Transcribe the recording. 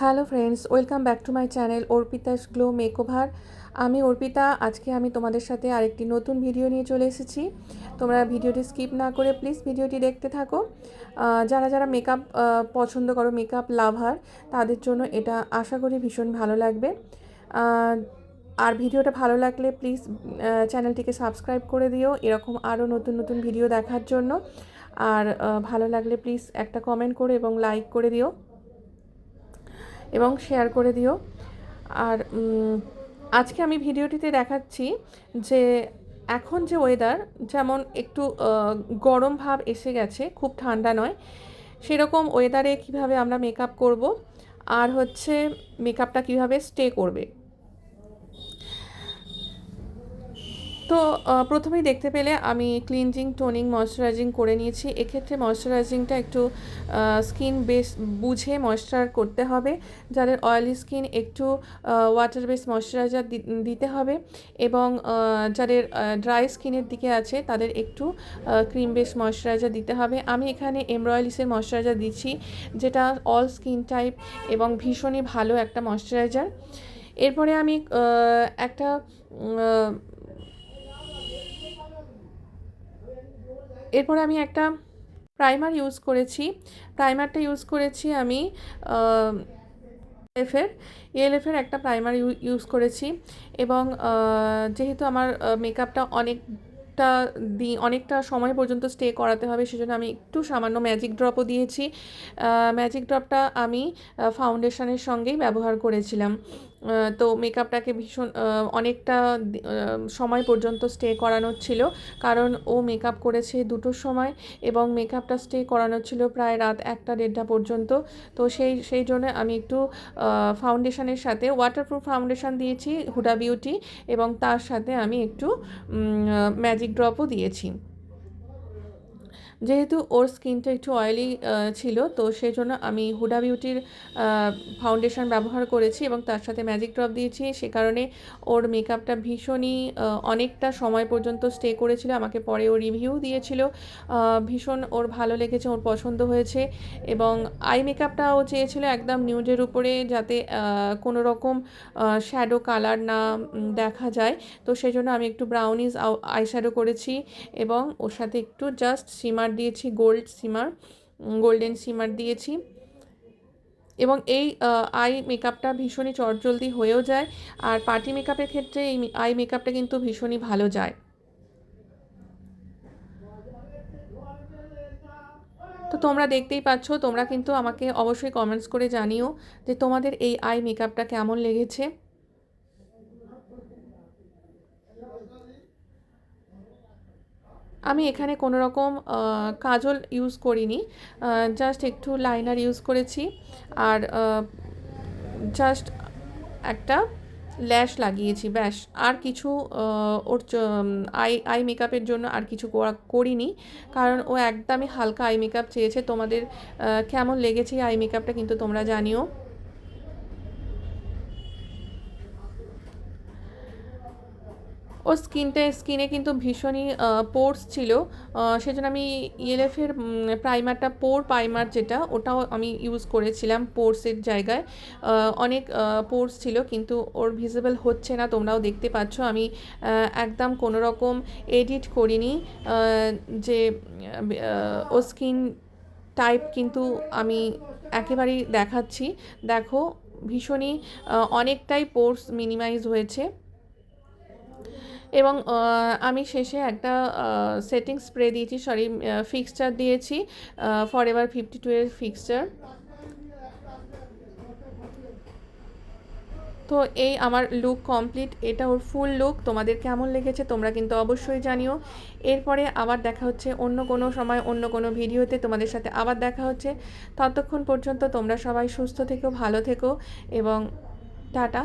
Hello friends, welcome back to my channel Arpita's glow makeover. আমি অর্পিতা। আজকে আমি তোমাদের সাথে আরেকটি নতুন ভিডিও নিয়ে চলে এসেছি। তোমরা ভিডিওটি স্কিপ না করে প্লিজ ভিডিওটি দেখতে থাকো। যারা যারা মেকআপ পছন্দ করো, মেকআপ লাভার, তাদের জন্য এটা আশা করি ভীষণ ভালো লাগবে। আর ভিডিওটা ভালো লাগলে প্লিজ চ্যানেলটিকে সাবস্ক্রাইব করে দিও এরকম আরও নতুন নতুন ভিডিও দেখার জন্য। আর ভালো লাগলে প্লিজ একটা কমেন্ট করে এবং লাইক করে দিও এবং শেয়ার করে দিও। আর আজকে আমি ভিডিওটিতে দেখাচ্ছি যে এখন যে ওয়েদার, যেমন একটু গরম ভাব এসে গেছে, খুব ঠান্ডা নয়, সেরকম ওয়েদারে কিভাবে আমরা মেকআপ করব আর হচ্ছে মেকআপটা কিভাবে স্টে করবে। তো প্রথমেই দেখতে পেলে আমি ক্লিনজিং, টোনিং, ময়শ্চারাইজিং করে নিয়েছি। এক্ষেত্রে ময়শ্চারাইজিংটা একটু স্কিন বেস বুঝে ময়শ্চার করতে হবে। যাদের অয়েলি স্কিন একটু ওয়াটার বেস ময়শ্চারাইজার দিতে হবে, এবং যাদের ড্রাই স্কিনের দিকে আছে তাদের একটু ক্রিম বেস ময়শ্চারাইজার দিতে হবে। আমি এখানে এমরয়েলিসের ময়শ্চারাইজার দিচ্ছি, যেটা অল স্কিন টাইপ এবং ভীষণই ভালো একটা ময়শ্চারাইজার। এরপরে আমি একটা এরপরে আমি একটা প্রাইমার ইউজ করেছি। প্রাইমারটা ইউজ করেছি আমি এএলএফের একটা প্রাইমার ইউজ করেছি। এবং যেহেতু আমার মেকআপটা অনেকটা সময় পর্যন্ত স্টে করাতে হবে, সেজন্য আমি একটু সামান্য ম্যাজিক ড্রপও দিয়েছি। ম্যাজিক ড্রপটা আমি ফাউন্ডেশনের সঙ্গেই ব্যবহার করেছিলাম। তো মেকআপটাকে ভীষণ অনেকটা সময় পর্যন্ত স্টে করানোর ছিল, কারণ ও মেকআপ করেছে 2টোর সময় এবং মেকআপটা স্টে করানোর ছিল প্রায় রাত 1টা-1:30টা পর্যন্ত। তো সেই জন্য আমি একটু ফাউন্ডেশনের সাথে ওয়াটারপ্রুফ ফাউন্ডেশন দিয়েছি হুডা বিউটি, এবং তার সাথে আমি একটু ম্যাজিক ড্রপও দিয়েছি। যেহেতু ওর স্কিনটা একটু অয়েলি ছিল, তো সেই জন্য আমি হুডা বিউটির ফাউন্ডেশন ব্যবহার করেছি এবং তার সাথে ম্যাজিক ড্রপ দিয়েছি। সে কারণে ওর মেকআপটা ভীষণই অনেকটা সময় পর্যন্ত স্টে করেছিল। আমাকে পরে ও রিভিউ দিয়েছিল, ভীষণ ওর ভালো লেগেছে, ওর পছন্দ হয়েছে। এবং আই মেকআপটা ও চেয়েছিল একদম নিউডের উপরে, যাতে কোনো রকম শ্যাডো কালার না দেখা যায়। তো সেই জন্য আমি একটু ব্রাউনিজ আই শ্যাডো করেছি এবং ওর সাথে একটু জাস্ট শিমার দিয়েছি, গোল্ডেন শিমার দিয়েছি। এবং এই আই মেকআপটা ভীষণই চটজলদি হয়েও যায়, আর পার্টি মেকআপের ক্ষেত্রে এই আই মেকআপটা কিন্তু ভীষণই ভালো যায়। তো তোমরা দেখতেই পাচ্ছ, তোমরা কিন্তু আমাকে অবশ্যই কমেন্টস করে জানিও যে তোমাদের এই আই মেকআপটা কেমন লেগেছে। আমি এখানে কোনো রকম কাজল ইউজ করিনি, জাস্ট একটু লাইনার ইউজ করেছি, আর জাস্ট একটা ল্যাশ লাগিয়েছি, ব্যাস। আর কিছু ওর আই মেকআপের জন্য আর কিছু করিনি, কারণ ও একদমই হালকা আই মেকআপ চেয়েছে। তোমাদের কেমন লেগেছে আই মেকআপটা কিন্তু তোমরা জানিও। ওর স্কিনে কিন্তু ভীষণই পোর্স ছিল, সেজন্য আমি ইএলএফের প্রাইমারটা, পোর প্রাইমার যেটা, ওটাও আমি ইউজ করেছিলাম পোর্সের জায়গায়। অনেক পোর্স ছিল, কিন্তু ওর ভিজিবল হচ্ছে না, তোমরাও দেখতে পাচ্ছ। আমি একদম কোনো রকম এডিট করিনি, যে ও স্কিন টাইপ কিন্তু আমি একেবারেই দেখাচ্ছি। দেখো, ভীষণই অনেকটাই পোর্স মিনিমাইজ হয়েছে। এবং আমি শেষে একটা সেটিং স্প্রে দিয়েছি, ফিক্সচার দিয়েছি, ফরএভার 52 এর ফিক্সচার। তো এই আমার লুক কমপ্লিট, এটা ওর ফুল লুক। তোমাদের কেমন লেগেছে তোমরা কিন্তু অবশ্যই জানিও। এরপরে আবার দেখা হচ্ছে অন্য কোনো সময়, অন্য কোনো ভিডিওতে তোমাদের সাথে আবার দেখা হচ্ছে। ততক্ষণ পর্যন্ত তোমরা সবাই সুস্থ থেকো, ভালো থেকো এবং টাটা।